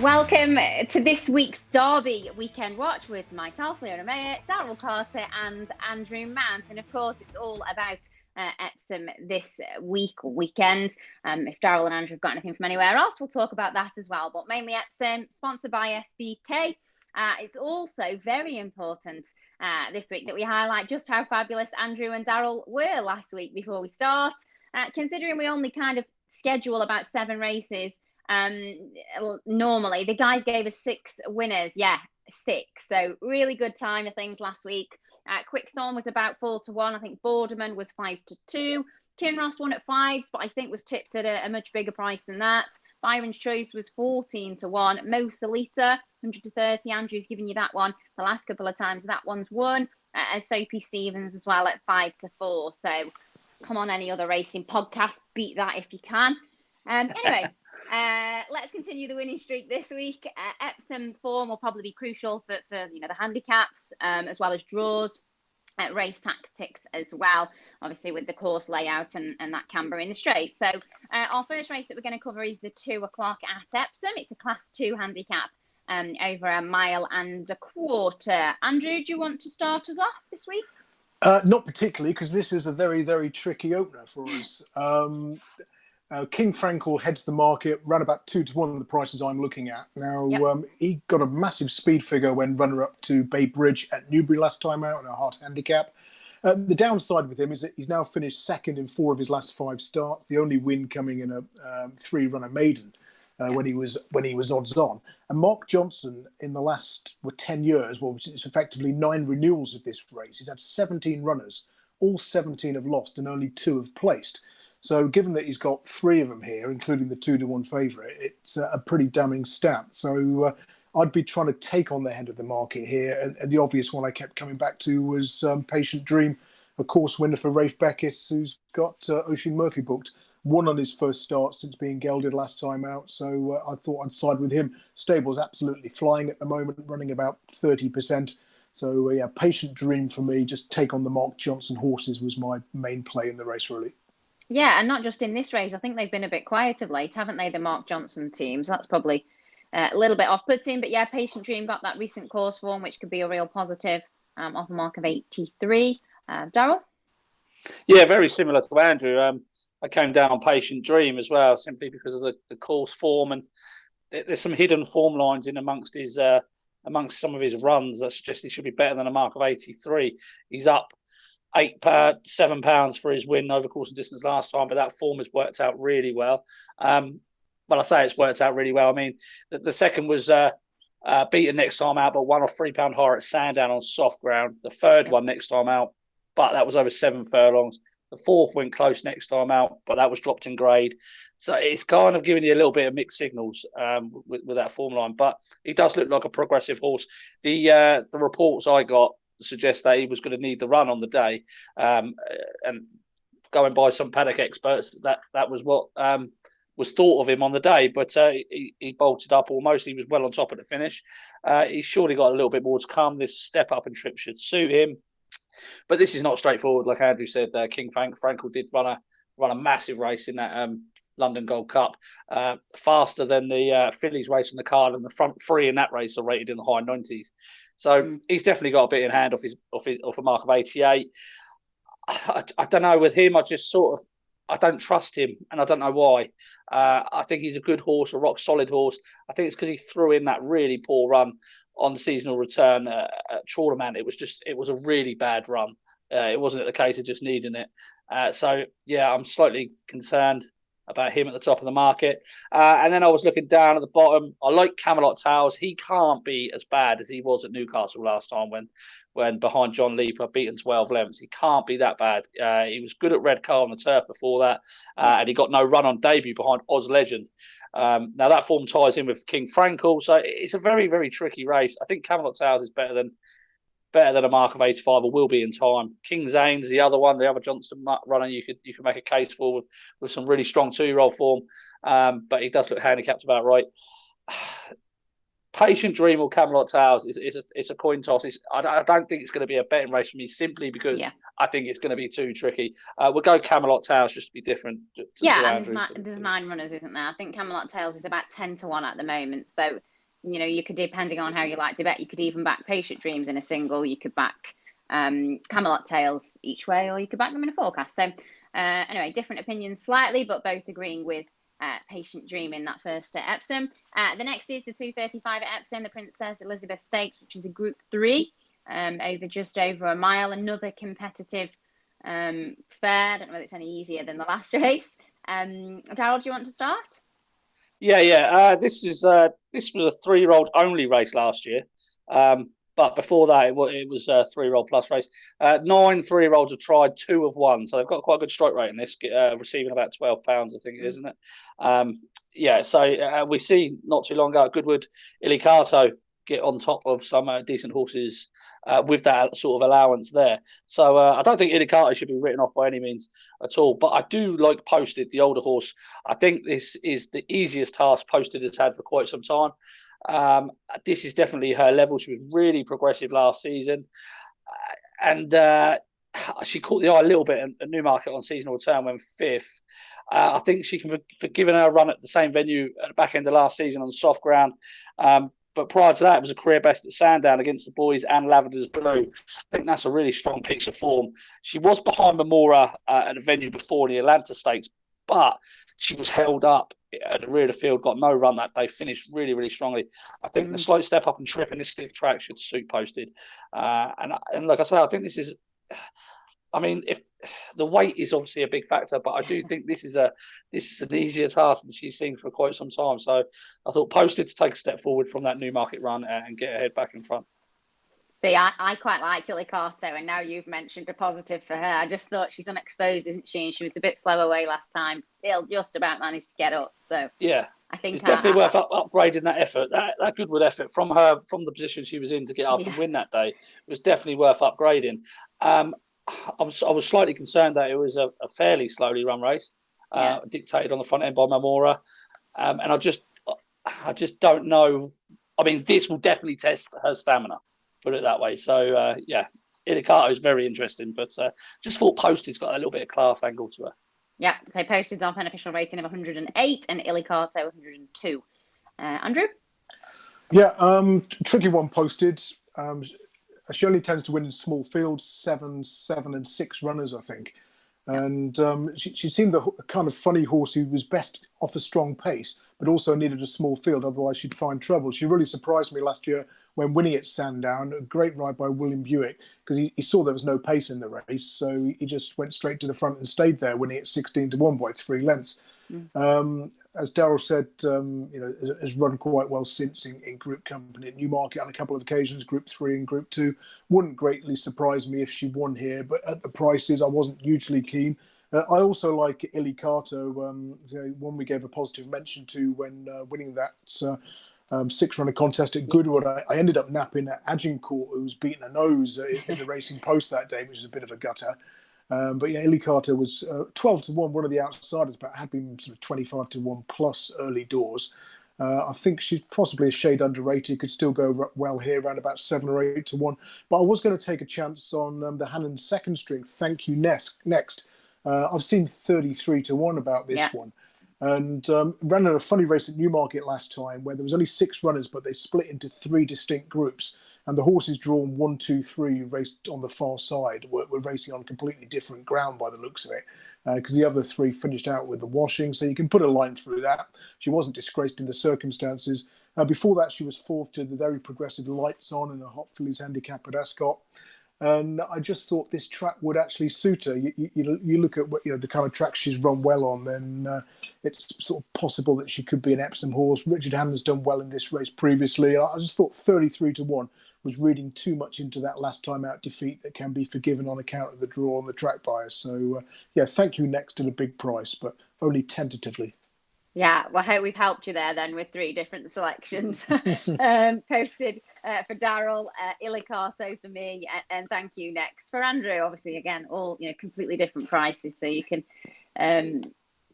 Welcome to this week's Derby Weekend Watch with myself, Leonna Mayor, Daryl Carter and Andrew Mount. And of course, it's all about Epsom this week or weekend. If Daryl and Andrew have got anything from anywhere else, we'll talk about that as well. But mainly Epsom, sponsored by SBK. It's also very important this week that we highlight just how fabulous Andrew and Daryl were last week before we start. Considering we only kind of schedule about 7 races, normally the guys gave us 6 winners. 6. So really good time of things last week. Quickthorn was about 4-1. I think Boardman was 5-2. Kinross won at 5s, but I think was tipped at a much bigger price than that. Byron's Choice was 14-1. Mo Salita 100-30. Andrew's given you that one the last couple of times. That one's won. Soapy Stevens as well at 5-4. So come on, any other racing podcast, beat that if you can. Anyway, let's continue the winning streak this week. Epsom form will probably be crucial for the handicaps, as well as draws, race tactics as well, obviously with the course layout and that camber in the straight. So our first race that we're going to cover is the 2 o'clock at Epsom. It's a class 2 handicap over 1.25 miles. Andrew, do you want to start us off this week? Not particularly, because this is a very, very tricky opener for us. King Frankel heads the market, ran about 2-1 the prices I'm looking at. Now, he got a massive speed figure when runner-up to Bay Bridge at Newbury last time out in a hard handicap. The downside with him is that he's now finished second in 4 of his last 5 starts, the only win coming in a 3-runner maiden when he was odds on. And Mark Johnson, in the last 10 years, it's effectively 9 renewals of this race. He's had 17 runners, all 17 have lost and only 2 have placed. So given that he's got 3 of them here, including the 2-1 favourite, it's a pretty damning stat. So I'd be trying to take on the head of the market here. And the obvious one I kept coming back to was Patient Dream, a course winner for Rafe Beckett, who's got Oisin Murphy booked. Won on his first start since being gelded last time out. So I thought I'd side with him. Stable's absolutely flying at the moment, running about 30%. So Patient Dream for me, just take on the Mark Johnson horses was my main play in the race, really. Yeah, and not just in this race. I think they've been a bit quiet of late, haven't they, the Mark Johnson team? So that's probably a little bit off-putting. But yeah, Patient Dream got that recent course form, which could be a real positive off a mark of 83. Daryl? Yeah, very similar to Andrew. I came down on Patient Dream as well, simply because of the course form. And there's some hidden form lines in amongst some of his runs that suggest he should be better than a mark of 83. He's up £7 for his win over course and distance last time, but that form has worked out really well. Well, I say it's worked out really well. I mean, the second was beaten next time out, but won off £3 higher at Sandown on soft ground. The third one next time out, but that was over 7 furlongs. The fourth went close next time out, but that was dropped in grade. So it's kind of giving you a little bit of mixed signals with that form line. But he does look like a progressive horse. The reports I got suggest that he was going to need the run on the day, and going by some paddock experts, that was what was thought of him on the day. But he bolted up almost. He was well on top at the finish. He's surely got a little bit more to come. This step up in trip should suit him, but this is not straightforward. Like Andrew said, King Frankel did run a massive race in that London Gold Cup, faster than the Fillies race on the card, and the front 3 in that race are rated in the high 90s. So he's definitely got a bit in hand off a mark of 88. I don't know with him. I don't trust him, and I don't know why. I think he's a good horse, a rock solid horse. I think it's because he threw in that really poor run on the seasonal return at Trawlerman. It was a really bad run. It wasn't the case of just needing it. So yeah, I'm slightly concerned about him at the top of the market. And then I was looking down at the bottom. I like Camelot Towers. He can't be as bad as he was at Newcastle last time when behind John Leaper, beaten 12 lengths. He can't be that bad. He was good at Redcar on the turf before that, and he got no run on debut behind Oz Legend. Now that form ties in with King Frankel, so it's a very, very tricky race. I think Camelot Towers is better than a mark of 85, or will be in time. King Zane's the other one, the other Johnston runner you could make a case for with some really strong 2-year-old form, but he does look handicapped about right. Patient Dream or Camelot Towers it's a coin toss. I don't think it's going to be a betting race for me simply because I think it's going to be too tricky. We'll go Camelot Towers just to be different. To Andrew. There's 9 runners, isn't there? I think Camelot Tales is about 10 to 1 at the moment. So, you could, depending on how you like to bet, you could even back Patient Dreams in a single. You could back Camelot Tales each way, or you could back them in a forecast. So, anyway, different opinions slightly, but both agreeing with Patient Dream in that first at Epsom. The next is the 2:35 at Epsom, the Princess Elizabeth Stakes, which is a Group 3, just over a mile. Another competitive fair. I don't know whether it's any easier than the last race. Daryl, do you want to start? Yeah. This was a 3-year-old only race last year. But before that, it was a 3-year-old plus race. 9 3-year-olds have tried, 2 have won. So they've got quite a good strike rate in this, receiving about £12, I think it is, isn't it? So we see not too long ago at Goodwood, Illykato get on top of some decent horses with that sort of allowance there. So I don't think Illykato should be written off by any means at all. But I do like Posted, the older horse. I think this is the easiest task Posted has had for quite some time. This is definitely her level. She was really progressive last season, and she caught the eye a little bit at Newmarket on seasonal return when 5th. I think she can forgive her a run at the same venue at the back end of last season on soft ground. But prior to that, it was a career best at Sandown against the boys and Lavender's Blue. I think that's a really strong piece of form. She was behind Memora at the venue before in the Atlanta Stakes, but she was held up at the rear of the field, got no run that day, finished really, really strongly. I think the slight step up and trip in this stiff track should suit Posted. And like I say, I think this is, if the weight is obviously a big factor, but I do think this is an easier task than she's seen for quite some time. So I thought Posted to take a step forward from that Newmarket run and get her head back in front. See, I quite liked Illykato, and now you've mentioned a positive for her. I just thought she's unexposed, isn't she? And she was a bit slow away last time. Still just about managed to get up. So yeah, I think it's definitely worth upgrading that effort. That Goodwood effort from the position she was in to get up and win that day was definitely worth upgrading. I was slightly concerned that it was a fairly slowly run race, dictated on the front end by Memora, and I just don't know. This will definitely test her stamina. Put it that way. So, Illykato is very interesting, but just thought Posted's got a little bit of class angle to her. Yeah, so Posted's on beneficial rating of 108 and Illykato 102. Andrew? Yeah, tricky one, Posted. She only tends to win in small fields, 7, and 6 runners, I think. And she seemed the kind of funny horse who was best off a strong pace, but also needed a small field, otherwise she'd find trouble. She really surprised me last year when winning at Sandown. A great ride by William Buick, because he saw there was no pace in the race, so he just went straight to the front and stayed there, winning at 16 to 1 by 3 lengths. As Daryl said, has run quite well since in Group Company at Newmarket on a couple of occasions, Group 3 and Group 2. Wouldn't greatly surprise me if she won here, but at the prices, I wasn't hugely keen. I also like Illykato, one we gave a positive mention to when winning that 6-runner contest at Goodwood. I ended up napping at Agincourt, who was beating a nose in the Racing Post that day, which is a bit of a gutter. But Illykato was 12 to 1, one of the outsiders, but had been sort of 25 to 1 plus early doors. I think she's possibly a shade underrated, could still go well here, around about 7 or 8 to 1. But I was going to take a chance on the Hannon second string, Thank You Next. I've seen 33 to 1 about this one. And ran a funny race at Newmarket last time where there was only 6 runners, but they split into 3 distinct groups. And the horses drawn 1, 2, 3 raced on the far side were racing on completely different ground by the looks of it, because the other 3 finished out with the washing. So you can put a line through that. She wasn't disgraced in the circumstances. Before that, she was 4th to the very progressive Lights On and a Hot Fillies handicap at Ascot. And I just thought this track would actually suit her. You look at the kind of track she's run well on, then it's sort of possible that she could be an Epsom horse. Richard Hannon's done well in this race previously. I just thought 33 to 1 was reading too much into that last time out defeat that can be forgiven on account of the draw on the track bias. So Thank You Next at a big price, but only tentatively. Yeah, well, I hope we've helped you there then with 3 different selections. Posted for Daryl, Illykato for me, and Thank You Next for Andrew. Obviously, again, all completely different prices, so you can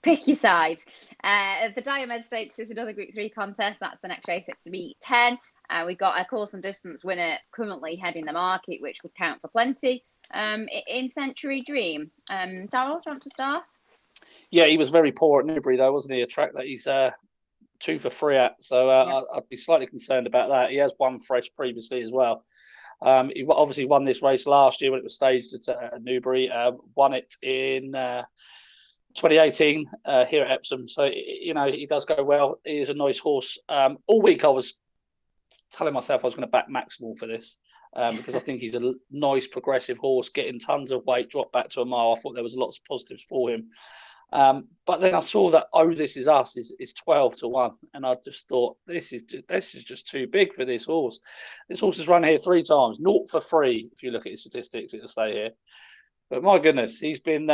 pick your side. The Diomed Stakes is another Group 3 contest. That's the next race at 3:10. We've got a course and distance winner currently heading the market, which would count for plenty in Century Dream. Daryl, do you want to start? Yeah, he was very poor at Newbury, though, wasn't he? A track that he's 2 for 3 at. So I'd be slightly concerned about that. He has won fresh previously as well. He obviously won this race last year when it was staged at Newbury. Won it in 2018 here at Epsom. So, he does go well. He is a nice horse. All week I was telling myself I was going to back Maximal for this because I think he's a nice progressive horse, getting tons of weight, dropped back to a mile. I thought there was lots of positives for him. But then I saw that This Is Us is 12 to 1, and I just thought this is just too big for this horse. This horse has run here 3 times, 0 for 3. If you look at his statistics, it'll stay here. But my goodness, he's been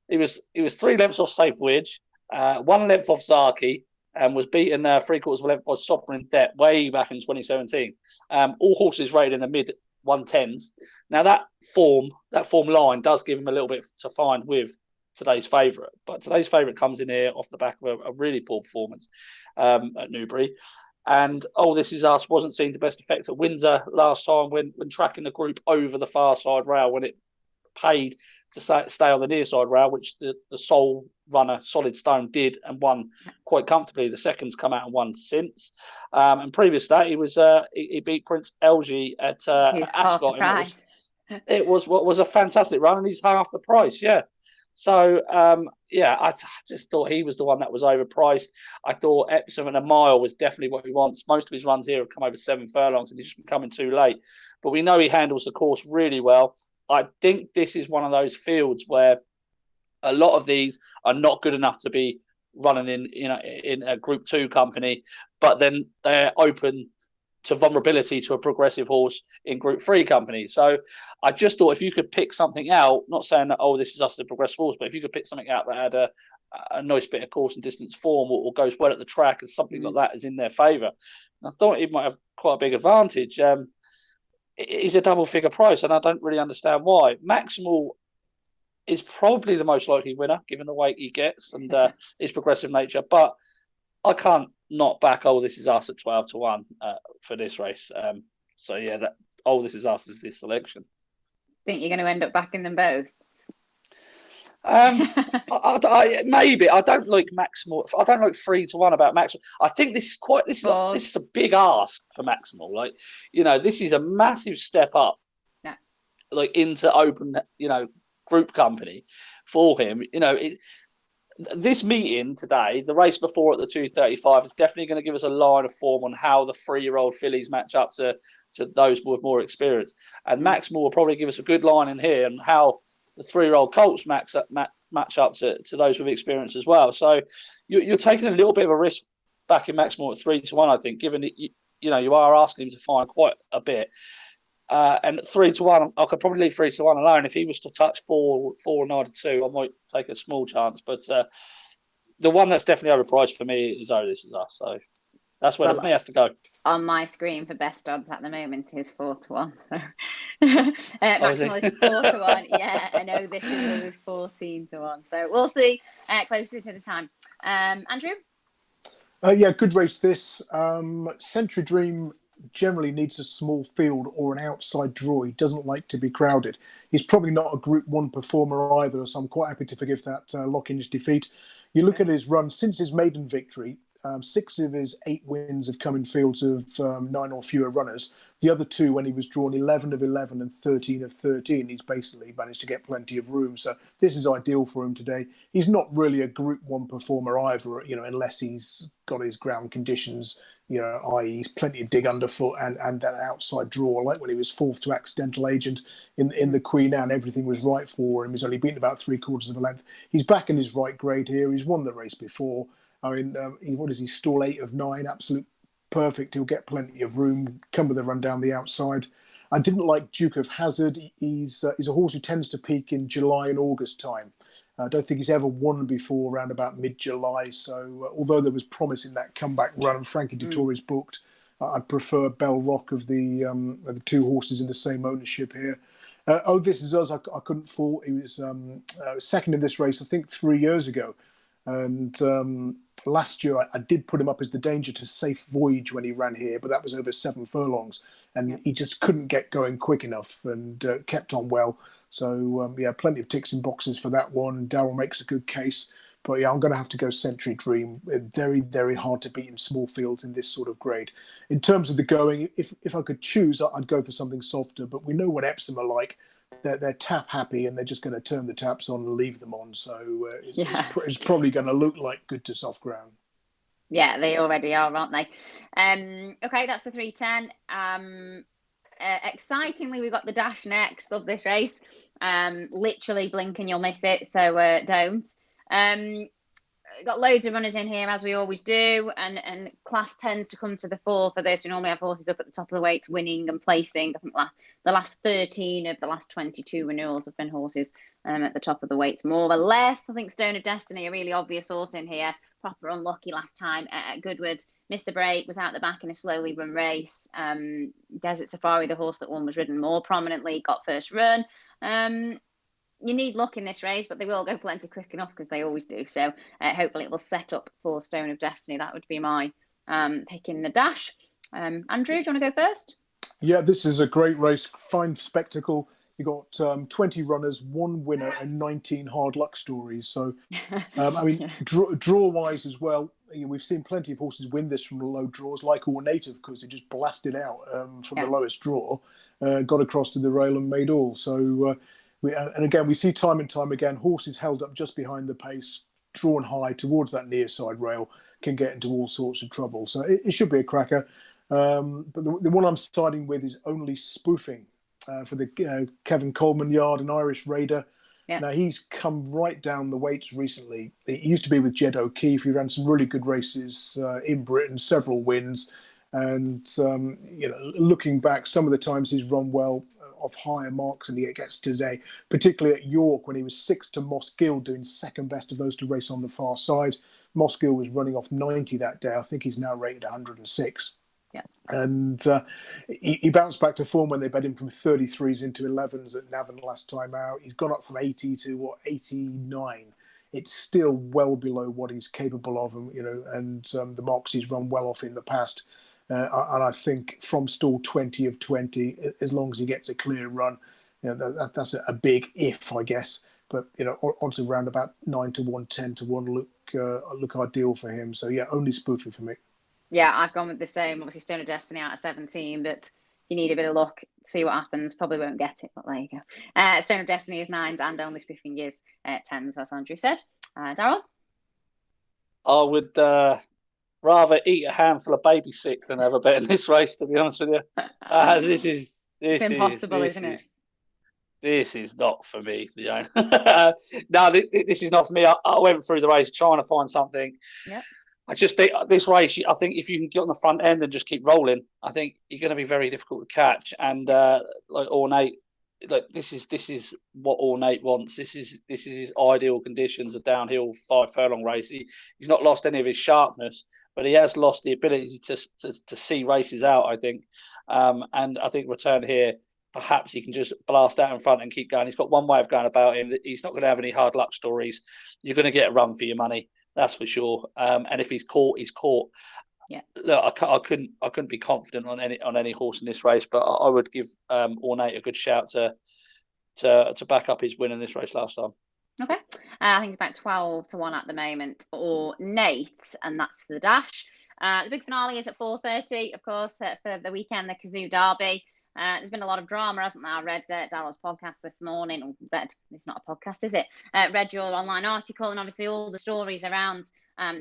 he was 3 lengths off Safe Widge, 1 length off Zaki, and was beaten 3/4 of a length by Sovereign Debt way back in 2017. All horses rated in the mid 110s. Now that form line does give him a little bit to find with today's favourite, but today's favourite comes in here off the back of a really poor performance at Newbury. And This Is Us wasn't seen to best effect at Windsor last time when tracking the group over the far side rail, when it paid to stay on the near side rail, which the sole runner Solid Stone did and won quite comfortably. The second's come out and won since. And previous to that, he beat Prince LG at Ascot. It was a fantastic run, and he's half the price. Yeah. So, I just thought he was the one that was overpriced. I thought Epsom and a mile was definitely what he wants. Most of his runs here have come over 7 furlongs, and he's just been coming too late. But we know he handles the course really well. I think this is one of those fields where a lot of these are not good enough to be running in a Group 2 company, but then they're open to vulnerability to a progressive horse in Group 3 company. So I just thought if you could pick something out, not saying that, This Is Us as a progressive horse, but if you could pick something out that had a nice bit of course and distance form or goes well at the track and something like that is in their favour, I thought he might have quite a big advantage. He's a double figure price, and I don't really understand why. Maximal is probably the most likely winner, given the weight he gets and his progressive nature, but I can't not back This Is Us at 12 to 1 for this race. This Is Us is this selection. Think you're going to end up backing them both? Maybe. I don't like Maximal. I don't like 3 to 1 about Maximal. I think this is a big ask for Maximal. This is a massive step up, into open, group company for him. This meeting today, the race before at the 2:35, is definitely going to give us a line of form on how the 3-year-old fillies match up to those with more experience. And Maximal will probably give us a good line in here on how the 3-year-old colts match up to those with experience as well. So you're taking a little bit of a risk backing Maximal at 3 to 1, I think, given that you are asking him to find quite a bit. And 3 to 1, I could probably leave 3 to 1 alone. If he was to touch 4 and 9 to 2, I might take a small chance. But the one that's definitely overpriced for me is This Is Us. So that's where it has to go. On my screen for best odds at the moment is 4 to 1. So Maximal is 4 to 1. Yeah, I know This Is 14 to 1. So we'll see closer to the time. Andrew? Good race this. Century Dream generally needs a small field or an outside draw. He doesn't like to be crowded. He's probably not a Group 1 performer either, so I'm quite happy to forgive that Lockinge defeat. You look at his run since his maiden victory, 6 of his 8 wins have come in fields of 9 or fewer runners. The other 2, when he was drawn 11 of 11 and 13 of 13, he's basically managed to get plenty of room. So this is ideal for him today. He's not really a Group 1 performer either, unless he's got his ground conditions, i.e. he's plenty of dig underfoot and that outside draw, like when he was 4th to Accidental Agent in the Queen Anne, everything was right for him. He's only beaten about 3/4 of a length. He's back in his right grade here. He's won the race before. I mean, he stall 8 of 9, absolute perfect. He'll get plenty of room, come with a run down the outside. I didn't like Duke of Hazard. He's a horse who tends to peak in July and August time. I don't think he's ever won before around about mid-July. So although there was promise in that comeback run and Frankie Dettori's booked, I'd prefer Bell Rock of the 2 horses in the same ownership here. This Is Us, I couldn't fault. He was second in this race, I think, 3 years ago. And last year I did put him up as the danger to Safe Voyage when he ran here, but that was over 7 furlongs, and he just couldn't get going quick enough and kept on well. So plenty of ticks and boxes for that one. Daryl makes a good case. But yeah, I'm going to have to go Century Dream. Very, very hard to beat in small fields in this sort of grade. In terms of the going, if I could choose, I'd go for something softer. But we know what Epsom are like. They're tap happy, and they're just going to turn the taps on and leave them on. So it's probably going to look like good to soft ground. Yeah, they already are, aren't they? Okay, that's the 310. Excitingly, we've got the Dash next of this race. Literally blink and you'll miss it. So don't. Got loads of runners in here, as we always do, and class tends to come to the fore for this. We normally have horses up at the top of the weights winning and placing. I think the last 13 of the last 22 renewals have been horses at the top of the weights, more or less. I think Stone of Destiny, a really obvious horse in here, proper unlucky last time at Goodwood, missed the break, was out the back in a slowly run race. Desert Safari, the horse that won, was ridden more prominently, got first run. You need luck in this race, but they will go plenty quick enough because they always do. So hopefully it will set up for Stone of Destiny. That would be my pick in the Dash. Andrew, do you want to go first? Yeah, this is a great race. Fine spectacle. You got 20 runners, 1 winner, and 19 hard luck stories. So, draw-wise as well, we've seen plenty of horses win this from the low draws, like Ornate, of course, who just blasted out from the lowest draw, got across to the rail and made all. So, and again, we see time and time again, horses held up just behind the pace, drawn high towards that near side rail, can get into all sorts of trouble. So it should be a cracker. But the one I'm starting with is Only Spoofing for the Kevin Coleman yard, an Irish raider. Yeah. Now, he's come right down the weights recently. It used to be with Jed O'Keefe. He ran some really good races in Britain, several wins. And, looking back, some of the times he's run well off higher marks than he gets today, particularly at York when he was 6 to Moss Gill, doing second best of those to race on the far side. Moss Gill was running off 90 that day. I think he's now rated 106. Yeah. And he bounced back to form when they bet him from 33s into 11s at Navan last time out. He's gone up from 80 to 89. It's still well below what he's capable of, and the marks he's run well off in the past. And I think from stall 20 of 20, as long as he gets a clear run, that's a big if, I guess. But odds around about 9 to 1, 10 to 1 look ideal for him. So yeah, Only Spoofing for me. Yeah, I've gone with the same. Obviously, Stone of Destiny out of 17, but you need a bit of luck. See what happens. Probably won't get it, but there you go. Stone of Destiny is 9s and Only Spoofing is 10s, as Andrew said. Daryl? I would rather eat a handful of baby sick than have a bet in this race, to be honest with you. This is impossible, isn't it? This is not for me. No, this is not for me. I went through the race trying to find something. Yeah. I just think this race, I think if you can get on the front end and just keep rolling, I think you're going to be very difficult to catch. And like Ornate, like this is what Ornate wants. This is his ideal conditions, a downhill 5 furlong race. He's not lost any of his sharpness, but he has lost the ability to see races out, I think. And I think return here, perhaps he can just blast out in front and keep going. He's got one way of going about him. He's not going to have any hard luck stories. You're going to get a run for your money. That's for sure. And if he's caught, he's caught. Yeah. Look, I couldn't be confident on any horse in this race, but I would give Ornate a good shout to back up his win in this race last time. Okay. I think it's about 12 to 1 at the moment for Nate, and that's for the Dash. The big finale is at 4:30, of course, for the weekend, the Kazoo Derby. There's been a lot of drama, hasn't there? I read Daryl's podcast this morning. It's not a podcast, is it? Read your online article, and obviously all the stories around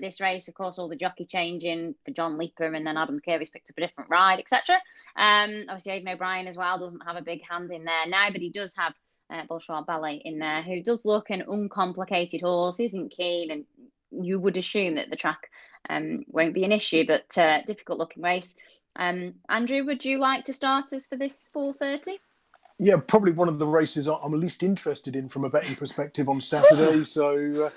this race. Of course, all the jockey changing for John Leaper, and then Adam Kirby's picked up a different ride, etc. Obviously, Aidan O'Brien as well doesn't have a big hand in there now, but he does have Bolshoi Ballet in there, who does look an uncomplicated horse, isn't keen, and you would assume that the track won't be an issue, but difficult looking race. Andrew, would you like to start us for this 4:30? Yeah, probably one of the races I'm least interested in from a betting perspective on Saturday. So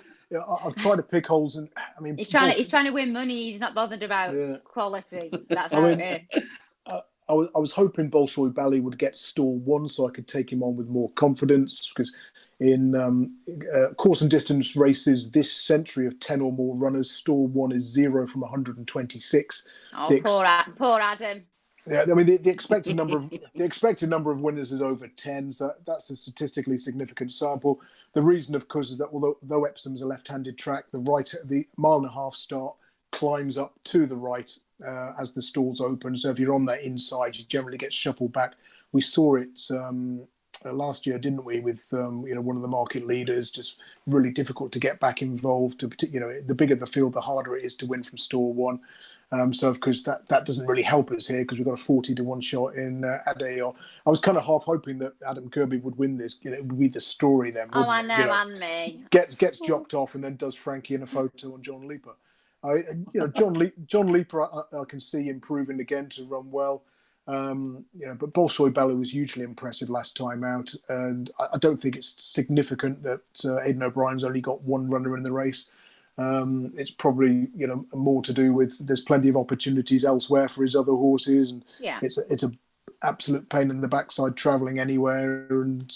I've tried to pick holes, and I mean, he's trying to win money. He's not bothered about quality. That's how it is. I was hoping Bolshoi Bally would get stall 1 so I could take him on with more confidence, because in course and distance races this century of 10 or more runners, stall 1 is 0 from 126. Oh, poor Adam. Yeah, I mean the expected number of winners is over 10, so that's a statistically significant sample. The reason, of course, is that although Epsom's a left-handed track, the 1.5-mile start climbs up to the right as the stalls open. So if you're on that inside, you generally get shuffled back. We saw it last year, didn't we? With one of the market leaders, just really difficult to get back involved. The bigger the field, the harder it is to win from stall 1. So of course that doesn't really help us here, because we've got a 40-1 shot in Adair. I was kind of half hoping that Adam Kirby would win this. It would be the story then. Oh, I know, and me gets jocked off and then does Frankie in a photo on John Leaper. John Leaper, I can see improving again to run well. But Bolshoi Bally was hugely impressive last time out, and I don't think it's significant that Aidan O'Brien's only got 1 runner in the race. It's probably more to do with there's plenty of opportunities elsewhere for his other horses, and it's a absolute pain in the backside travelling anywhere, and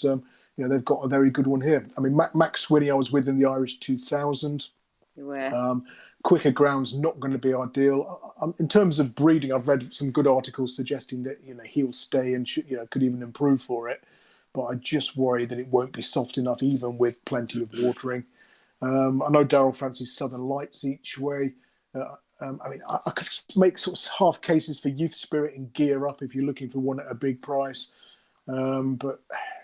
they've got a very good one here. I mean, Max Swinney I was with in the Irish 2000. You were. Quicker ground's not going to be ideal. In terms of breeding, I've read some good articles suggesting that he'll stay and could even improve for it, but I just worry that it won't be soft enough even with plenty of watering. I know Daryl fancies Southern Lights each way. I could make sort of half cases for Youth Spirit and Gear Up if you're looking for one at a big price. But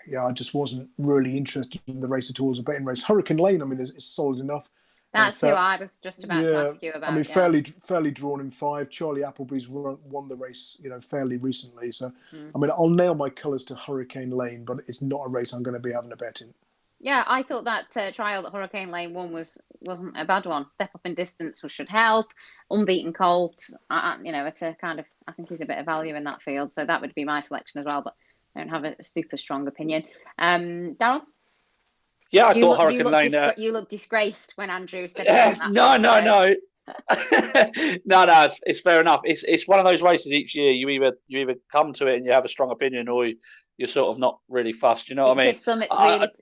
yeah, I just wasn't really interested in the race at all as a betting race. Hurricane Lane, I mean, is solid enough. That's who I was just about to ask you about. I mean, fairly drawn in 5. Charlie Appleby's won the race, fairly recently. So, I mean, I'll nail my colours to Hurricane Lane, but it's not a race I'm going to be having a bet in. Yeah, I thought that trial that Hurricane Lane won wasn't a bad one. Step up in distance should help. Unbeaten colt, it's a kind of, I think he's a bit of value in that field. So that would be my selection as well, but I don't have a super strong opinion. Daryl? Yeah, I thought Hurricane Lane. You look disgraced when Andrew said no. No, it's fair enough. It's one of those races each year. You either come to it and you have a strong opinion, or you're sort of not really fussed. You know what I mean?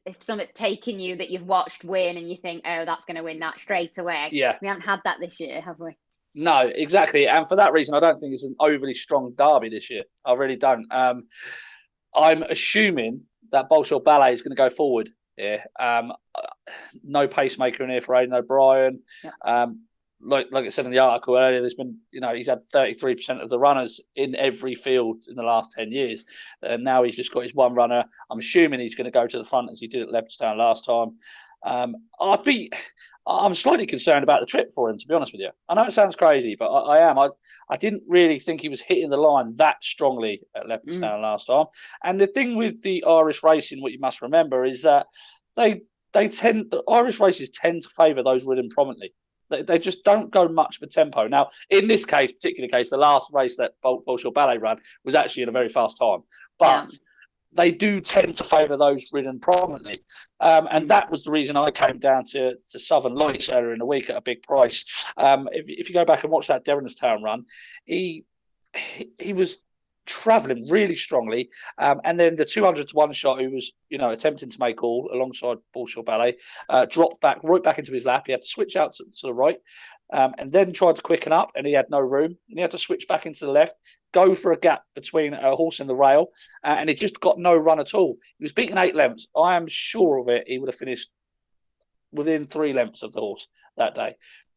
If something's taken you that you've watched win and you think, oh, that's going to win that straight away. Yeah, we haven't had that this year, have we? No, exactly. And for that reason, I don't think it's an overly strong derby this year. I really don't. I'm assuming that Bolshoi Ballet is going to go forward. Yeah, no pacemaker in here for Aidan O'Brien. Yeah. Like I said in the article earlier, there's been, he's had 33% of the runners in every field in the last 10 years. And now he's just got his 1 runner. I'm assuming he's going to go to the front as he did at Leopardstown last time. I'm slightly concerned about the trip for him, to be honest with you. I know it sounds crazy, but I am. I didn't really think he was hitting the line that strongly at Leopardstown last time. And the thing with the Irish racing, what you must remember is that the Irish races tend to favour those ridden prominently. They just don't go much for tempo. Now, in this particular case, the last race that Bolshoi Ballet ran was actually in a very fast time. But they do tend to favour those ridden prominently. And that was the reason I came down to Southern Lights earlier in the week at a big price. If you go back and watch that Devonstown run, he was travelling really strongly. And then the 200-1 shot, who was, attempting to make all alongside Bolshoi Ballet, dropped right back into his lap. He had to switch out to the right. And then tried to quicken up, and he had no room. And he had to switch back into the left, go for a gap between a horse and the rail, and he just got no run at all. He was beaten 8 lengths. I am sure of it. He would have finished within 3 lengths of the horse that day.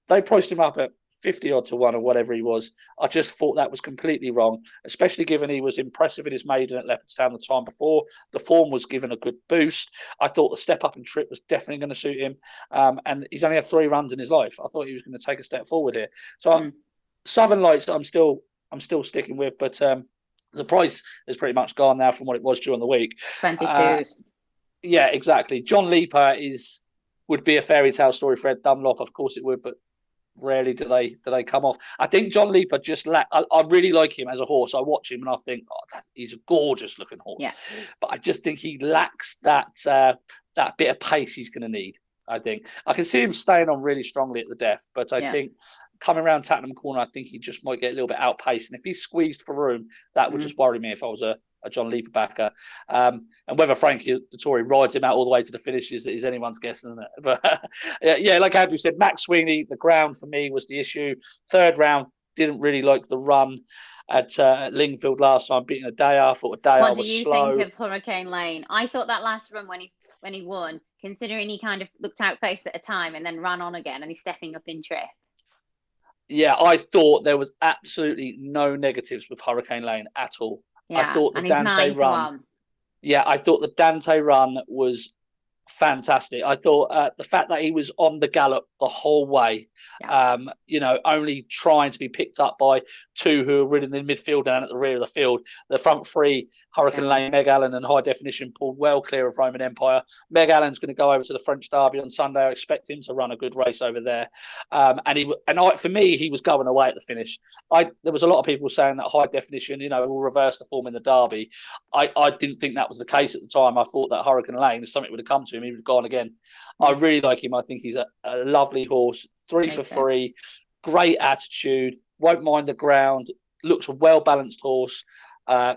They priced him up at 50-odd to 1 or whatever he was. I just thought that was completely wrong, especially given he was impressive in his maiden at Leopardstown the time before. The form was given a good boost. I thought the step up and trip was definitely going to suit him. And he's only had 3 runs in his life. I thought he was going to take a step forward here. So Southern Lights, I'm still sticking with, but the price is pretty much gone now from what it was during the week. 22s. Yeah, exactly. John Leaper would be a fairy tale story for Ed Dunlop. Of course it would, but rarely do they come off. I think John Leaper just I really like him as a horse. I watch him and I think, he's a gorgeous looking horse. Yeah. But I just think he lacks that bit of pace he's going to need. I think I can see him staying on really strongly at the death, but I think coming around Tattenham Corner, I think he just might get a little bit outpaced. And if he's squeezed for room, that would just worry me if I was a John Leaper backer. And whether Frankie Dettori rides him out all the way to the finish is anyone's guess, isn't it? But yeah, like Andrew said, Max Sweeney, the ground for me was the issue. Third round, didn't really like the run at Lingfield last time, beating Adaya. I thought Adaya was slow. What do you think of Hurricane Lane? I thought that last run when he won, considering he kind of looked outpaced at a time and then ran on again, and he's stepping up in trip. Yeah, I thought there was absolutely no negatives with Hurricane Lane at all. Yeah, I thought the Dante run. 9-1. Yeah, I thought the Dante run was fantastic. I thought the fact that he was on the gallop the whole way, only trying to be picked up by two who were in the midfield and at the rear of the field. The front three, Hurricane Lane, Meg Allen and High Definition, pulled well clear of Roman Empire. Meg Allen's going to go over to the French Derby on Sunday. I expect him to run a good race over there. For me, he was going away at the finish. There was a lot of people saying that High Definition, will reverse the form in the Derby. I didn't think that was the case at the time. I thought that Hurricane Lane, if something would have come to him, he would have gone again. I really like him. I think he's a lovely horse. 3 for 3, great attitude, won't mind the ground, looks a well-balanced horse.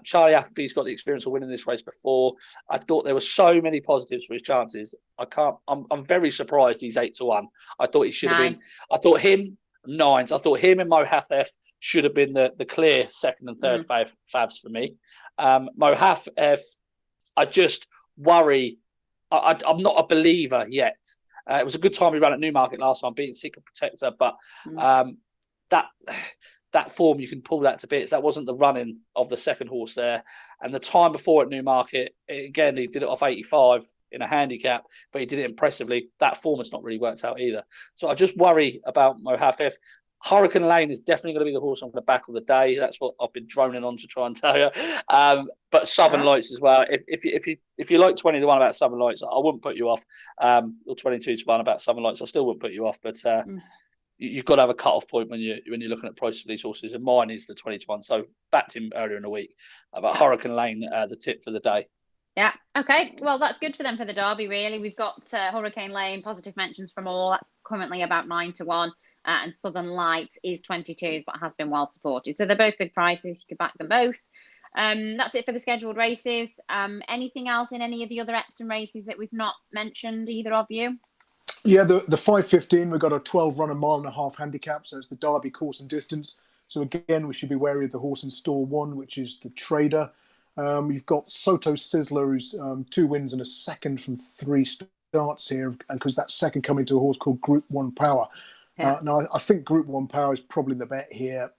Charlie Appleby's got the experience of winning this race before. I thought there were so many positives for his chances. I'm very surprised he's 8-1. I thought he should have been. I thought him 9s. I thought him and Mohathef should have been the clear second and third fabs for me. Mohathef, I just worry. I'm not a believer yet. It was a good time he ran at Newmarket last time, beating Secret Protector, but that form, you can pull that to bits. That wasn't the running of the second horse there. And the time before at Newmarket, again, he did it off 85 in a handicap, but he did it impressively. That form has not really worked out either. So I just worry about Mohathef. Hurricane Lane is definitely going to be the horse on the back of the day. That's what I've been droning on to try and tell you. But Southern Lights as well. If you like 20-1 about Southern Lights, I wouldn't put you off. Or 22-1 about Southern Lights, I still wouldn't put you off. But you've got to have a cut-off point when you're looking at prices for these horses. And mine is the 20-1. So backed him earlier in the week. But Hurricane Lane, the tip for the day. Yeah. Okay. Well, that's good for them for the Derby, really. We've got Hurricane Lane, positive mentions from all. That's currently about 9-1. And Southern Lights is 22s, but has been well supported. So they're both big prices. You could back them both. That's it for the scheduled races. Anything else in any of the other Epsom races that we've not mentioned, either of you? Yeah, the 5:15, we've got a 12-run, a mile-and-a-half handicap. So it's the Derby course and distance. So again, we should be wary of the horse in stall 1, which is the Trader. You've got Soto Sizzler, who's 2 wins and a second from 3 starts here, because that second coming to a horse called Group 1 Power. Now, I think Group 1 Power is probably the bet here.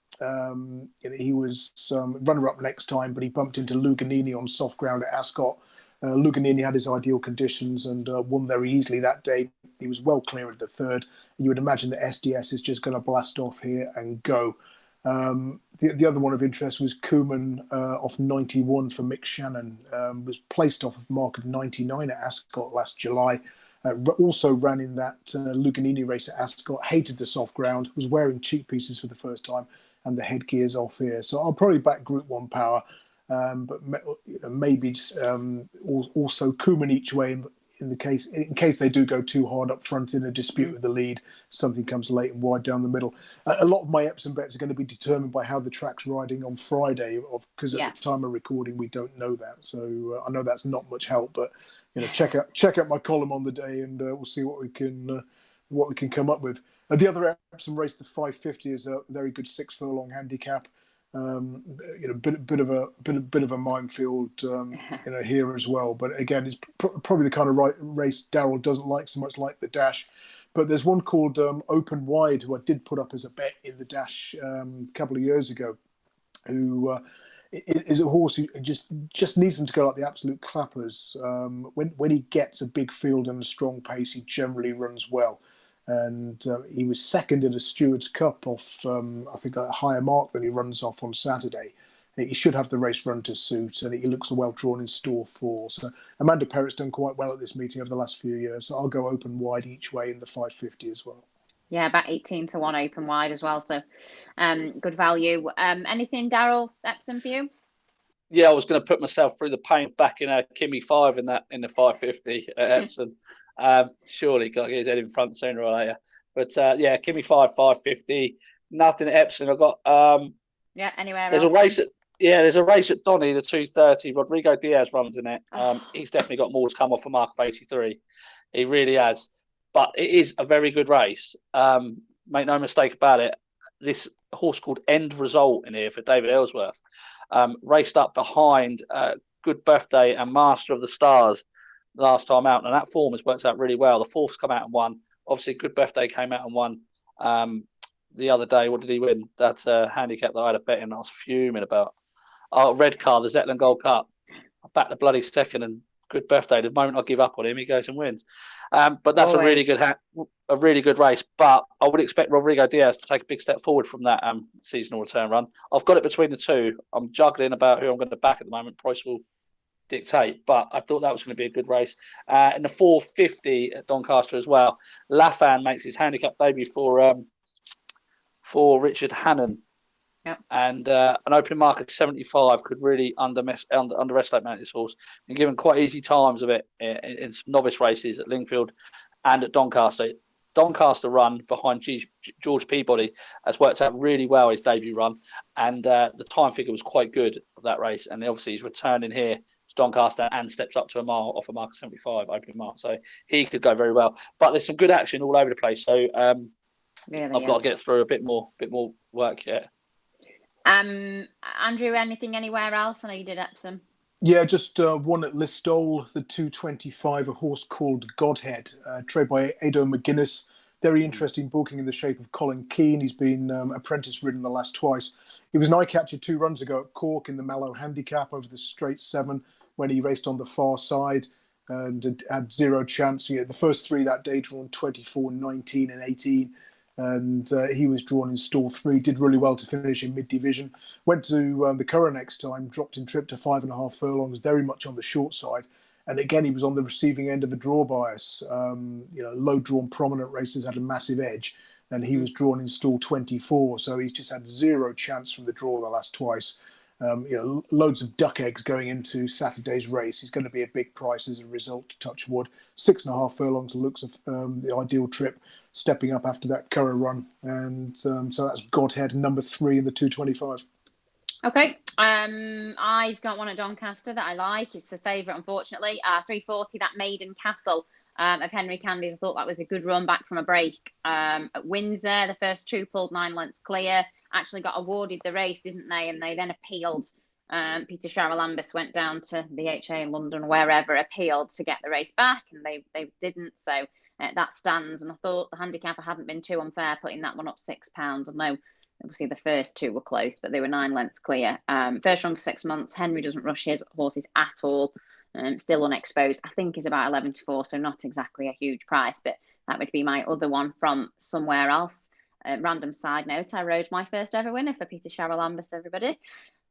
He was runner-up next time, but he bumped into Luganini on soft ground at Ascot. Luganini had his ideal conditions and won very easily that day. He was well clear of the third. You would imagine that SDS is just going to blast off here and go. The other one of interest was Koeman off 91 for Mick Shannon. Was placed off of mark of 99 at Ascot last July. Also ran in that Luganini race at Ascot, hated the soft ground, was wearing cheek pieces for the first time, and the headgear's off here. So I'll probably back Group 1 Power, but maybe also Koeman each way in case they do go too hard up front in a dispute with the lead, something comes late and wide down the middle. A lot of my Epsom bets are going to be determined by how the track's riding on Friday, because at the time of recording we don't know that. So I know that's not much help, but check out my column on the day, and we'll see what we can come up with. The other Epsom race, the 550, is a very good 6 furlong handicap. Bit of a minefield, here as well. But again, it's probably the kind of race Daryl doesn't like so much, like the Dash. But there's one called Open Wide, who I did put up as a bet in the Dash a couple of years ago, who is a horse who just needs them to go like the absolute clappers. When he gets a big field and a strong pace, he generally runs well. And he was second in a Stewards Cup off, I think, a higher mark than he runs off on Saturday. He should have the race run to suit, and he looks well drawn in store 4. So Amanda Perrett's done quite well at this meeting over the last few years. So I'll go Open Wide each way in the 550 as well. Yeah, about 18-1 Open Wide as well. So good value. Anything, Daryl, Epsom for you? Yeah, I was going to put myself through the pain back in a Kimmy 5 in the 550 at Epsom. Surely got to get his head in front sooner or later. But yeah, Kimmy 550. Nothing at Epsom. I've got anywhere there's else? There's a race at Donny, the 230. Rodrigo Diaz runs in it. He's definitely got more to come off a mark of 83. He really has. But it is a very good race. Make no mistake about it. This horse called End Result in here for David Ellsworth raced up behind Good Birthday and Master of the Stars last time out, and that form has worked out really well. The fourth's come out and won. Obviously, Good Birthday came out and won the other day. What did he win? That handicap that I had a bet in, I was fuming about. Oh, Red Car, the Zetland Gold Cup. I backed the bloody second, and Good Birthday. The moment I give up on him, he goes and wins. But that's Always. a really good race. But I would expect Rodrigo Diaz to take a big step forward from that seasonal return run. I've got it between the two. I'm juggling about who I'm going to back at the moment. Price will dictate, but I thought that was going to be a good race. In the 450 at Doncaster as well, Lafan makes his handicap debut for Richard Hannon. Yep. And an opening mark at 75 could really underestimate this horse. And given quite easy times of it in some novice races at Lingfield and at Doncaster. Doncaster run behind George Peabody has worked out really well, his debut run. And the time figure was quite good of that race. And obviously he's returning here to Doncaster and steps up to a mile off a mark of 75, opening mark. So he could go very well. But there's some good action all over the place. So I've got to get through a bit more work yet. Andrew, anything anywhere else? I know you did Epsom. Yeah, just one at Listowel, the 225, a horse called Godhead, trained by Ado McGuinness. Very interesting booking in the shape of Colin Keane. He's been apprentice ridden the last twice. He was an eye catcher 2 runs ago at Cork in the Mallow handicap over the straight 7 when he raced on the far side and had zero chance. The first 3 that day drawn 24, 19 and 18. And he was drawn in stall 3, did really well to finish in mid-division. Went to the Curragh next time, dropped in trip to 5.5 furlongs, very much on the short side. And again, he was on the receiving end of a draw bias. Low-drawn prominent races had a massive edge, and he was drawn in stall 24. So he's just had zero chance from the draw the last twice. Loads of duck eggs going into Saturday's race. He's going to be a big price as a result, touch wood. 6.5 furlongs looks of the ideal trip, stepping up after that Curragh run. And so that's Godhead, number 3 in the 225. Okay. I've got one at Doncaster that I like. It's a favourite, unfortunately. 340, that Maiden Castle of Henry Candy's. I thought that was a good run back from a break. At Windsor, the first 2 pulled 9 lengths clear. Actually got awarded the race, didn't they? And they then appealed. Peter Charalambous went down to BHA in London, wherever, appealed to get the race back, and they didn't. So that stands. And I thought the handicapper hadn't been too unfair putting that one up £6. I know obviously the first 2 were close, but they were 9 lengths clear. First run for 6 months. Henry doesn't rush his horses at all. Still unexposed. I think is about 11-4, so not exactly a huge price, but that would be my other one from somewhere else. Random side note, I rode my first ever winner for Peter Charalambous, everybody.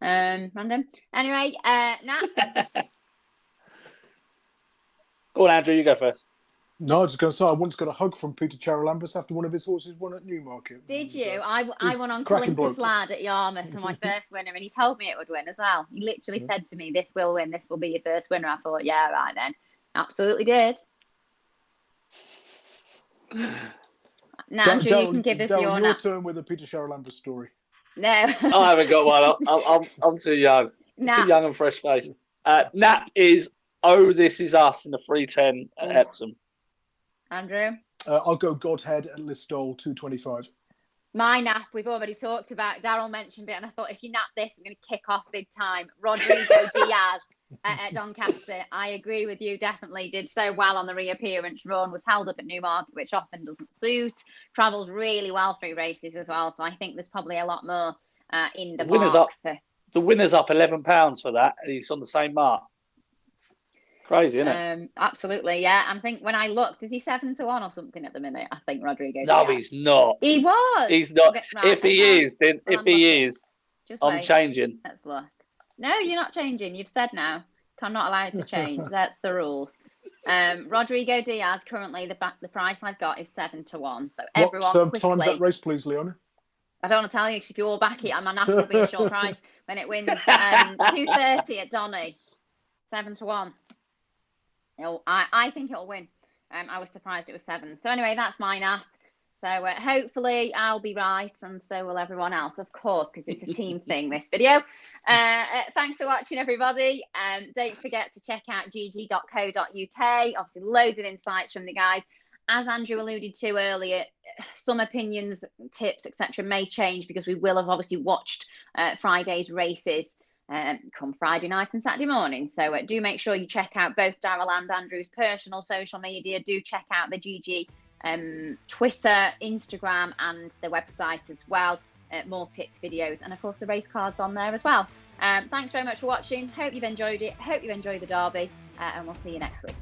Random. Anyway, Nat. Go on, Andrew, you go first. No, I was just going to say, I once got a hug from Peter Charalambous after one of his horses won at Newmarket. Did you? I won on Columbus Lad at Yarmouth for my first winner, and he told me it would win as well. He literally said to me, "This will win. This will be your first winner." I thought, yeah, right then. Absolutely did. Now, Andrew, you can give us your turn with a Peter Charalambous story. No. I haven't got one. I'm too young. Too young and fresh-faced. Nat is This Is Us in the 310 at Epsom. Andrew? I'll go Godhead at Listowel, 225. My nap, we've already talked about. Daryl mentioned it, and I thought if you nap this, I'm going to kick off big time. Rodrigo Diaz at Doncaster. I agree with you, definitely did so well on the reappearance run, was held up at Newmarket, which often doesn't suit. Travels really well through races as well, so I think there's probably a lot more in the mark. The winner's up £11 for that, and he's on the same mark. Crazy, isn't it? Absolutely, yeah. I think when I looked, is he 7-1 or something at the minute? I think Rodrigo. No, he's not. He was. He's not. Okay, right, if he is, then if he is, I'm changing. Let's look. No, you're not changing. You've said now. I'm not allowed to change. That's the rules. Rodrigo Diaz currently the price I've got is 7-1. So everyone quickly. What time's that race, please, Leonna? I don't want to tell you because if you all back it, my nap will be a short price when it wins. 2:30 at Donny, 7-1. I think it'll win. I was surprised it was 7. So anyway, that's my nap. So hopefully I'll be right, and so will everyone else, of course, because it's a team thing, this video. Thanks for watching, everybody. Don't forget to check out GG.CO.UK. Obviously, loads of insights from the guys. As Andrew alluded to earlier, some opinions, tips, etc. may change because we will have obviously watched Friday's races come Friday night and Saturday morning. So do make sure you check out both Daryl and Andrew's personal social media. Do check out the GG Twitter, Instagram, and the website as well. More tips, videos, and of course the race cards on there as well. Thanks very much for watching. Hope you've enjoyed it. Hope you enjoy the derby, and we'll see you next week.